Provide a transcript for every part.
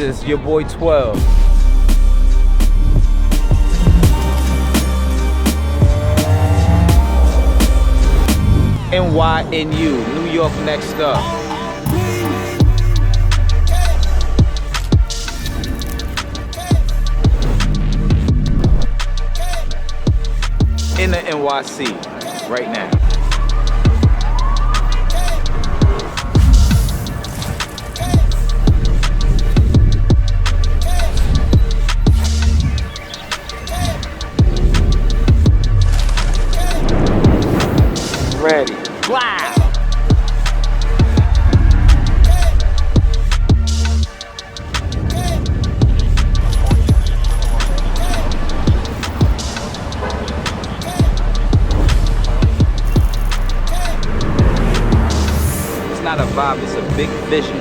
is your boy 12. NYNU, New York next up. In the NYC, right now. Ready. Wow. It's not a vibe, it's a big vision.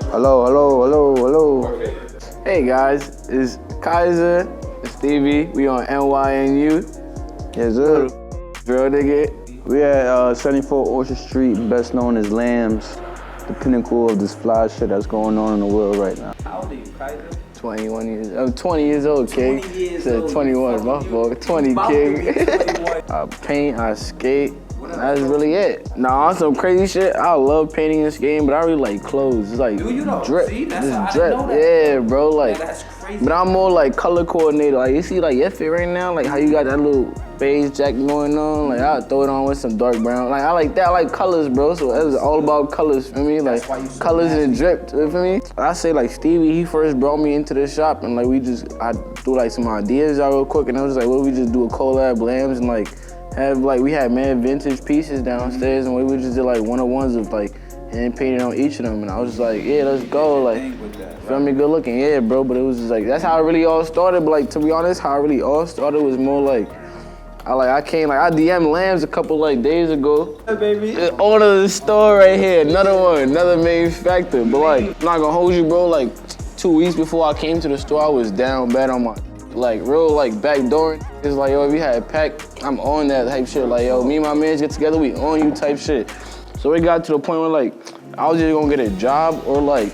Hello. Hey guys, it's Kyzer and Stevie. We on NYNU. Yes, sir. Drill nigga. We at 74 Orchard Street, best known as LAAMS, the pinnacle of this fly shit that's going on in the world right now. How old are you, Kyzer? 21 years. I'm 20 years old, king. 20 years Said old. 21, my fault. 20, king. I paint, I skate. That's really it. Nah, on some crazy shit. I love painting and skating, but I really like clothes. It's like Do you know? drip. See, that's just how I drip. didn't know that. Yeah, bro. Like, Yeah, that's crazy. But I'm more like color coordinator. Like, you see, like your fit right now, like how you got that little beige jacket going on. Like, I'll throw it on with some dark brown. Like, I like that. I like colors, bro. So it's all about colors for me. Like, why you so colors nasty. and drip. You feel me? I say like Stevie, he first brought me into the shop, and like I threw like some ideas out real quick, and I was like, what if we just do a collab LAAMS and like have like we had mad vintage pieces downstairs, and we would just did like one-on-ones of like hand painted on each of them, and I was just like, yeah, let's go. Like, feel me, good looking, yeah, bro. But it was just like that's how it really all started. But like to be honest, how it really all started was more like I DM'd LAAMS a couple like days ago. Hey, baby. Order the store right here, another main factor. But like, I'm not gonna hold you, bro. Like 2 weeks before I came to the store, I was down bad on my like real like backdoor. It's like, yo, if you had a pack, I'm on that type shit. Like, yo, me and my mans get together, we on you type shit. So it got to the point where like I was either gonna get a job or like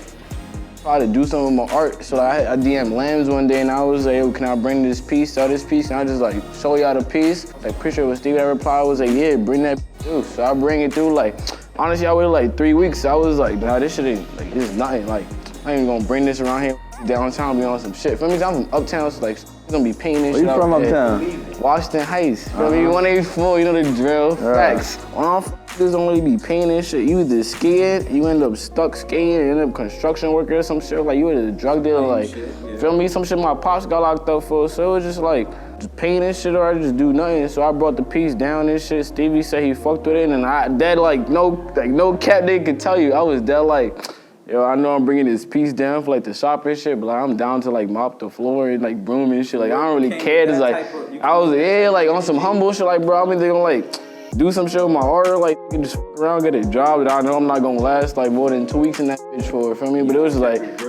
try to do something with my art. So like, I DM'd LAAMS one day and I was like, yo, can I bring this piece, sell this piece? And I just like show y'all the piece. Like pretty sure it was Stevie that replied was like, yeah, bring that through. So I bring it through. Like honestly, I waited like 3 weeks. I was like, nah, this shit ain't like this is nothing. Like I ain't even gonna bring this around here downtown, be on some shit. Feel me? I'm from uptown, so like it's gonna be painting Where shit. you from out there. uptown? Washington Heights. Feel me? 184, you know the drill. Facts. When I'm just don't really be painting shit. You either skiing, you end up stuck skiing, you end up construction worker or some shit. Like you either a drug dealer, like feel me? Some shit my pops got locked up for. So it was just like just painting shit or I just do nothing. So I brought the piece down and shit. Stevie said he fucked with it, and I dead like no cap they could tell you. I was dead like, yo, I know I'm bringing this piece down for like the shop and shit, but like I'm down to like mop the floor and like broom and shit. Like I don't really care. It's like I was like on some humble shit. Like bro, I'm either gonna like do some shit with my art, or like just fuck around, get a job that I know I'm not gonna last like more than 2 weeks in that bitch for. Feel me? But it was like,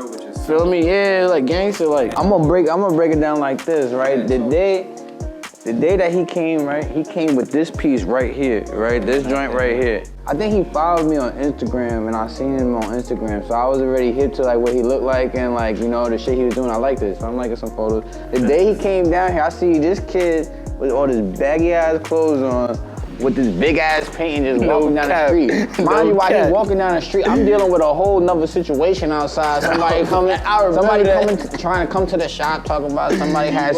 feel me? Yeah, like gangster. Like I'm gonna break it down like this, right? The day that he came, right? He came with this piece right here, right? This joint right here. I think he followed me on Instagram, and I seen him on Instagram, so I was already hip to like what he looked like and like, you know, the shit he was doing. I like this, so I'm liking some photos. The day he came down here, I see this kid with all this baggy ass clothes on, with this big ass paint and just walking down the street. Mind you, while he's walking down the street, I'm dealing with a whole nother situation outside. Somebody coming, trying to come to the shop, talking about somebody has.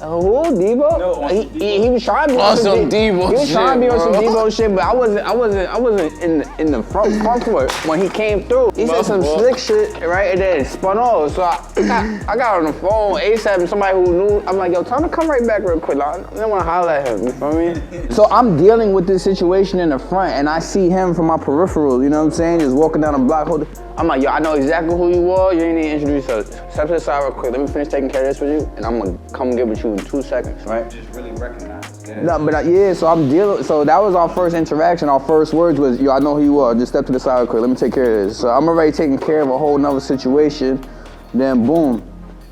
Who? Debo? No, he was trying to be on some Debo He was trying to be on some shit, Debo shit, but I wasn't in the front court when he came through. He said some slick shit, right, and then spun off. So I got on the phone ASAP and somebody who knew. I'm like, yo, tell him to come right back real quick. I didn't want to holler at him. You feel me? So I'm dealing with this situation in the front, and I see him from my peripheral. You know what I'm saying? Just walking down the block. I'm like, yo, I know exactly who you are. You ain't need to introduce yourself. Step to the side real quick. Let me finish taking care of this with you, and I'm gonna come get with you in 2 seconds, right? Just really recognize. No, but yeah, so I'm dealing. So that was our first interaction. Our first words was, yo, I know who you are. Just step to the side real quick. Let me take care of this. So I'm already taking care of a whole nother situation. Then boom.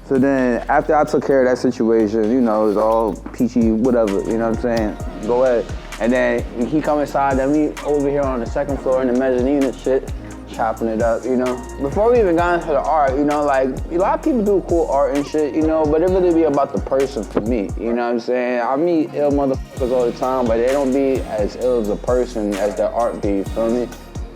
So then after I took care of that situation, you know, it was all peachy, whatever, you know what I'm saying? Go ahead. And then he come inside, then we over here on the second floor in the mezzanine and shit, chopping it up, you know? Before we even got into the art, you know, like, a lot of people do cool art and shit, you know, but it really be about the person for me, you know what I'm saying? I meet ill motherfuckers all the time, but they don't be as ill as a person as their art be, you feel me?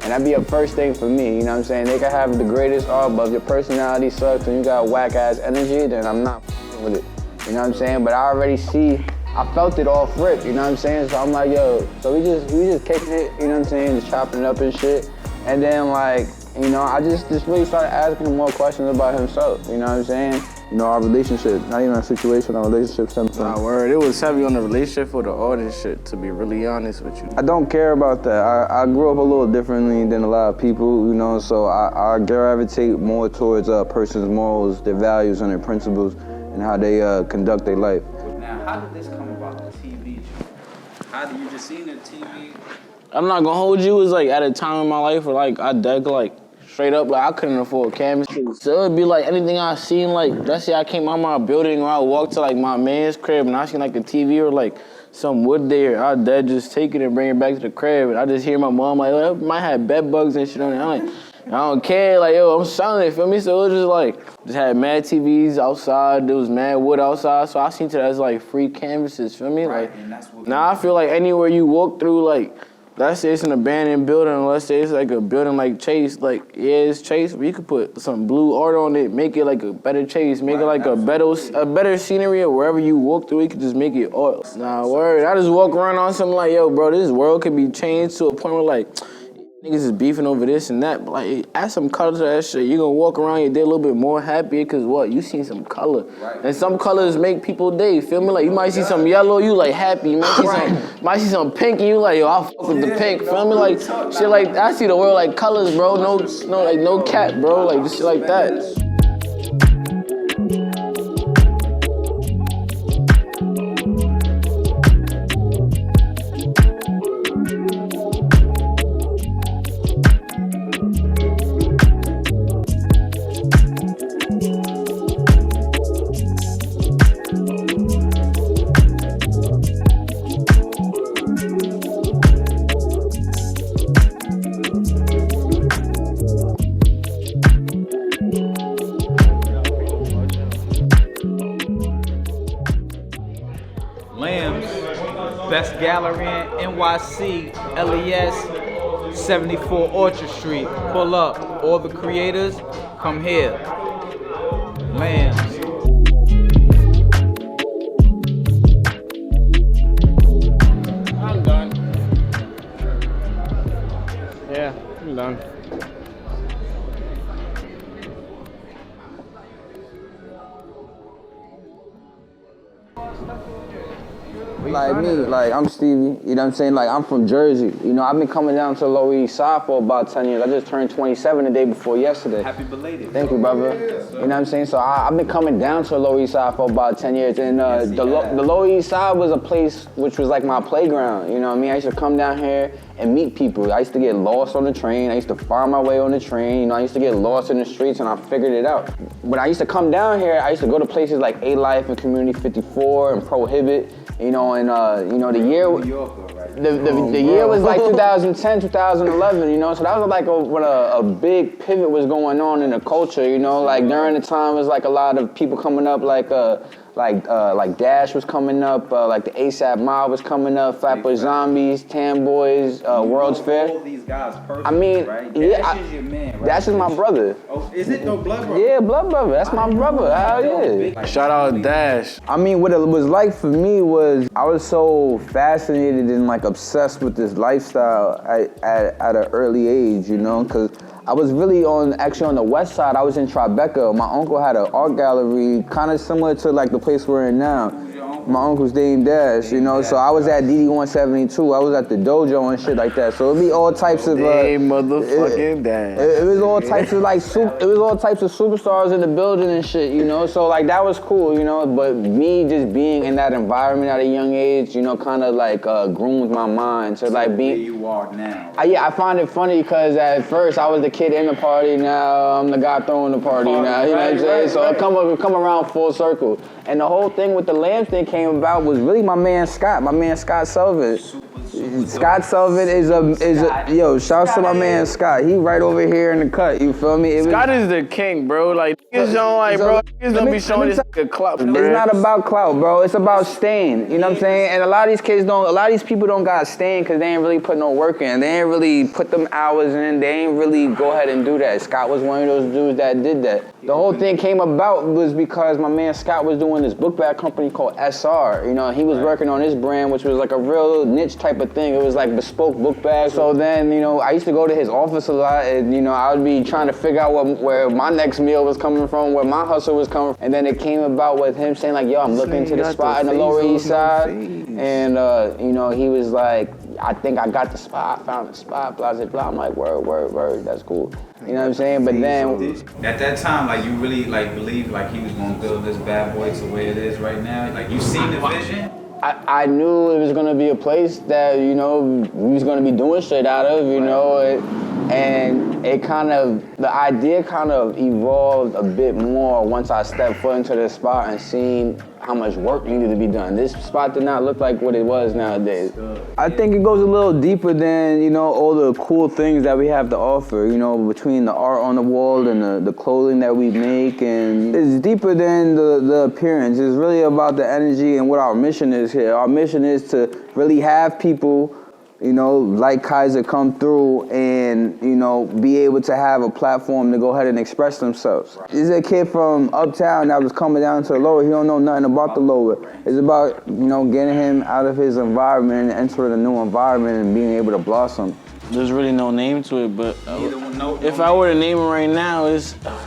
And that'd be a first thing for me, you know what I'm saying? They can have the greatest art, but if your personality sucks and you got whack-ass energy, then I'm not with it, you know what I'm saying? But I already see, I felt it off rip, you know what I'm saying? So I'm like, yo, so we just kicking it, you know what I'm saying? Just chopping it up and shit. And then like, you know, I just really started asking him more questions about himself, you know what I'm saying? You know, our relationship, not even a situation, our relationship. Nah, word, it was heavy on the relationship for the art and shit, to be really honest with you. I don't care about that. I grew up a little differently than a lot of people, you know, so I gravitate more towards a person's morals, their values, and their principles, and how they conduct their life. Now, how did this come about, the TV? How did you just see the TV? I'm not gonna hold you, it was like at a time in my life where like I dug like straight up, like I couldn't afford canvases. So it'd be like anything I seen, like let's say I came out my building or I walked to like my man's crib and I seen like a TV or like some wood there, I'd dead just take it and bring it back to the crib. And I just hear my mom like, oh, it might have bed bugs and shit on it. I'm like, I don't care, like yo, I'm selling it, feel me? So it was just like, just had mad TVs outside, there was mad wood outside, so I seen that as like free canvases, feel me? Right, Like, and that's what now I feel like anywhere you walk through, like, let's say it's an abandoned building, let's say it's like a building like Chase, like, yeah, it's Chase, but you could put some blue art on it, make it like a better Chase, make it like a better scenery, or wherever you walk through, you could just make it art. Nah, word, I just walk around on something like, yo, bro, this world could be changed to a point where like, niggas is beefing over this and that, but like, add some color to that shit. You gonna walk around your day a little bit more happy, cause what, you seen some color. Right. And some colors make people day, feel me? Like, you might see some yellow, you like happy. You might see some pink, and you like, yo, I'll fuck with the pink, feel me? Like, shit like, I see the world like colors, bro. No cap, bro, like, just shit like that. LAAMS, best gallery in NYC, LES, 74 Orchard Street. Pull up. All the creators, come here. LAAMS. I'm done. Yeah, I'm done. Like me, like I'm Stevie, you know what I'm saying? Like I'm from Jersey. You know, I've been coming down to the Lower East Side for about 10 years. I just turned 27 the day before yesterday. Happy belated. Thank you, brother. You know what I'm saying? So I've been coming down to the Lower East Side for about 10 years. And the Lower East Side was a place which was like my playground. You know what I mean? I used to come down here and meet people. I used to get lost on the train. I used to find my way on the train. You know, I used to get lost in the streets and I figured it out. When I used to come down here, I used to go to places like A-Life and Community 54 and Prohibit. You know, and you know, the year the year was like 2010, 2011, you know, so that was like when a big pivot was going on in the culture, you know, like during the time it was like a lot of people coming up, like Dash was coming up, like the ASAP Mob was coming up, Flatbush Zombies, Tan Boys, World's Fair. All these guys personally, I mean, right? yeah, Dash is your man, right? Dash is my brother. Oh, is it no blood brother? Yeah, blood brother. That's my brother. Hell yeah. Shout out Dash. I mean, what it was like for me was I was so fascinated and like obsessed with this lifestyle at an early age, you know, because I was really actually on the west side. I was in Tribeca. My uncle had an art gallery kind of similar to like the place we're in now. my uncle's Dame Dash, you know. So I was at DD 172. I was at the dojo and shit like that. So it'd be all types of Dame motherfucking Dash. It was all types of like it was all types of superstars in the building and shit, you know. So like that was cool, you know. But me just being in that environment at a young age, you know, kind of like groomed my mind to like be. Where you are now. Yeah, I find it funny because at first I was the kid in the party. Now I'm the guy throwing the party. Now you know what I'm saying. So it come around full circle. And the whole thing with the LAAMS thing came about was really my man Scott Sullivan. Scott Sullivan is a yo, shouts to my man Scott. He right over here in the cut, you feel me? Scott is the king, bro. Like, niggas don't like, bro, niggas don't be showing this nigga clout, bro. It's not about clout, bro. It's about staying, you know what I'm saying? And a lot of these people don't got staying because they ain't really put no work in. They ain't really put them hours in. They ain't really go ahead and do that. Scott was one of those dudes that did that. The whole thing came about was because my man Scott was doing this book bag company called SR. You know, he was working on his brand, which was like a real niche type of thing. It was like bespoke book bags. So then, you know, I used to go to his office a lot, and you know, I would be trying to figure out where my next meal was coming from, where my hustle was coming from. And then it came about with him saying like, yo, I'm looking to the spot in the Lower East Side. And you know, he was like, I think I got the spot, I found the spot, blah, blah, blah. I'm like, word, that's cool. You know what I'm saying? But then at that time, like you really like believed like he was gonna build this bad boy to where it is right now. Like you seen the vision. I knew it was gonna be a place that, you know, we was gonna be doing shit out of, you know, and it kind of, the idea kind of evolved a bit more once I stepped foot into this spot and seen how much work needed to be done. This spot did not look like what it was nowadays. I think it goes a little deeper than, you know, all the cool things that we have to offer, you know, between the art on the wall and the clothing that we make, and it's deeper than the appearance. It's really about the energy and what our mission is here. Our mission is to really have people, you know, like Kyzer come through and, you know, be able to have a platform to go ahead and express themselves. This is a kid from uptown that was coming down to the lower. He don't know nothing about the lower. It's about, you know, getting him out of his environment and entering a new environment and being able to blossom. There's really no name to it, but if I were to name him right now,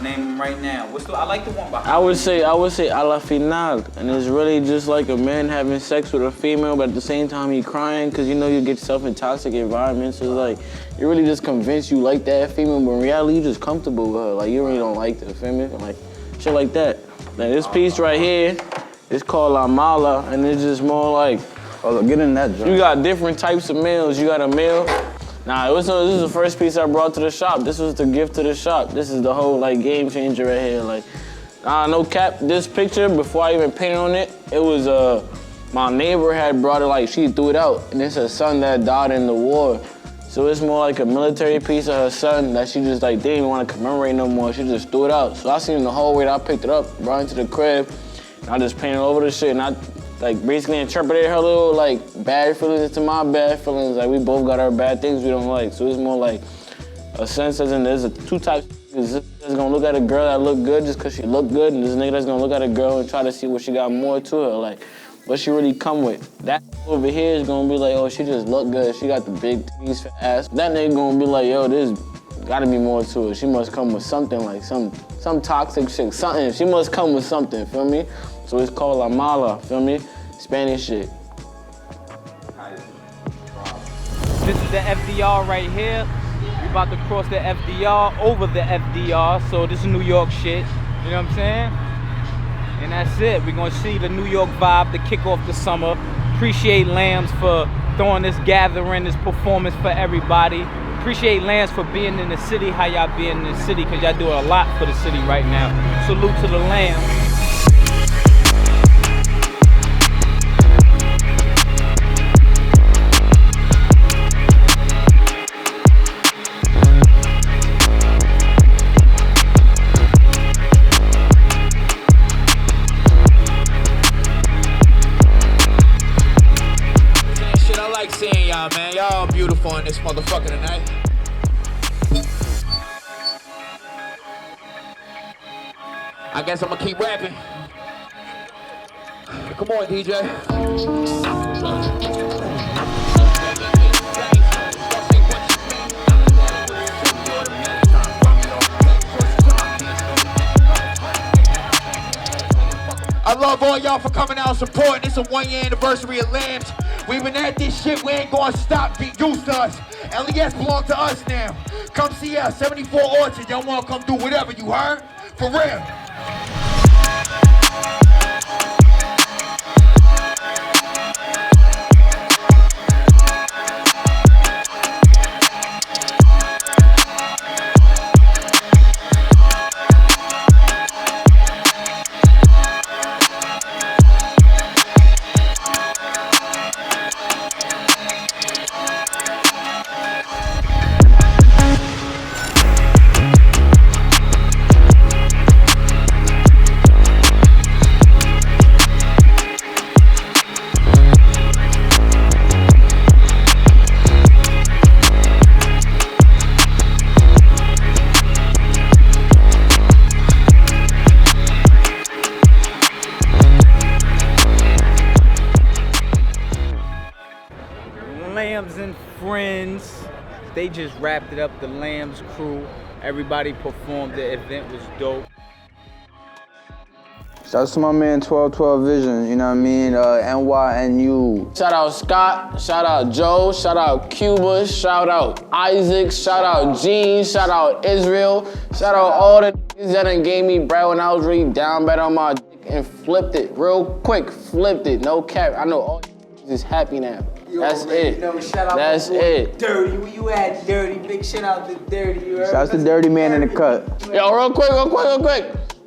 name him right now. I like the one behind. I would say a la final, and it's really just like a man having sex with a female, but at the same time he crying because you know you get yourself in toxic environments. So it's like you're really just convinced you like that female, but in reality you just comfortable with her. Like you really don't like the female, like shit like that. Now this piece right here, it's called La Mala, and it's just more like, oh, get in that joint. You got different types of males. You got a male. Nah, this is the first piece I brought to the shop. This was the gift to the shop. This is the whole like game changer right here. Like, no cap, this picture, before I even painted on it, it was my neighbor had brought it, like she threw it out. And it's her son that died in the war. So it's more like a military piece of her son that she just like didn't even want to commemorate no more. She just threw it out. So I seen it the whole way that I picked it up, brought it to the crib, and I just painted over the shit. And I like basically interpreted her little like bad feelings into my bad feelings. Like we both got our bad things we don't like. So it's more like a sense as in there's two types. This is gonna look at a girl that look good just cause she look good, and this nigga that's gonna look at a girl and try to see what she got more to her, like what she really come with. That over here is gonna be like, oh, she just look good. She got the big titties for ass. That nigga gonna be like, yo, there's gotta be more to it. She must come with something, like some toxic shit, something. She must come with something, feel me? So it's called La Mala, feel me? Spanish shit. This is the FDR right here. We about to cross the FDR, over the FDR. So this is New York shit, you know what I'm saying? And that's it. We're gonna see the New York vibe to kick off the summer. Appreciate LAAMS for throwing this gathering, this performance for everybody. Appreciate LAAMS for being in the city, how y'all being in the city, cause y'all doing a lot for the city right now. Salute to the LAAMS. Man, y'all beautiful in this motherfucker tonight. I guess I'm gonna keep rapping. Come on, DJ. I love all y'all for coming out and supporting. It's a 1-year anniversary of LAAMS. We've been at this shit, we ain't gonna stop. Get used to us. LES belong to us now. Come see us, 74 Orchard. Y'all wanna come do whatever, you heard? For real. LAAMS and friends, they just wrapped it up, the LAAMS crew. Everybody performed, the event was dope. Shout out to my man 1212 Vision, you know what I mean? NYNU. Shout out Scott, shout out Joe, shout out Cuba, shout out Isaac, shout out Gene, shout out Israel, shout out all the niggas that done gave me bread when I was really down bad on my dick and flipped it real quick, flipped it, no cap. I know all you is happy now. That's it. Shout out That's it. Dirty, where you at, Dirty? Big shout out to Dirty. You heard? Shout out to Dirty Man in the cut. Yo, real quick.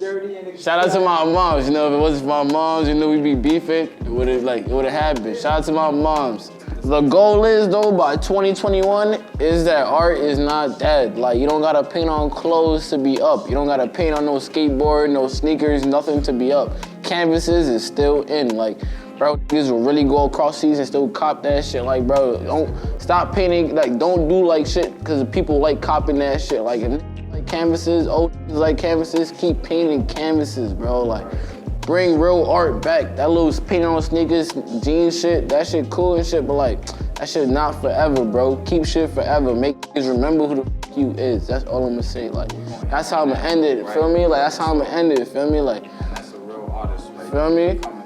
Dirty in the Shout out to my moms. You know, if it wasn't for my moms, you know we'd be beefing. It would have happened. Shout out to my moms. The goal is though by 2021 is that art is not dead. Like you don't gotta paint on clothes to be up. You don't gotta paint on no skateboard, no sneakers, nothing to be up. Canvases is still in. Like, bro, niggas will really go across seas and still cop that shit. Like, bro, don't stop painting. Like, don't do like shit because people like copying that shit. Like, if like canvases, old niggas like canvases, keep painting canvases, bro. Like, bring real art back. That little painting on sneakers, jeans shit, that shit cool and shit, but like, that shit not forever, bro. Keep shit forever. Make niggas remember who the fuck you is. That's all I'm gonna say. Like, that's how I'm gonna end it. Feel me? Like, that's how I'm gonna end it. Feel me? Like, That's a real artist, right? Feel me?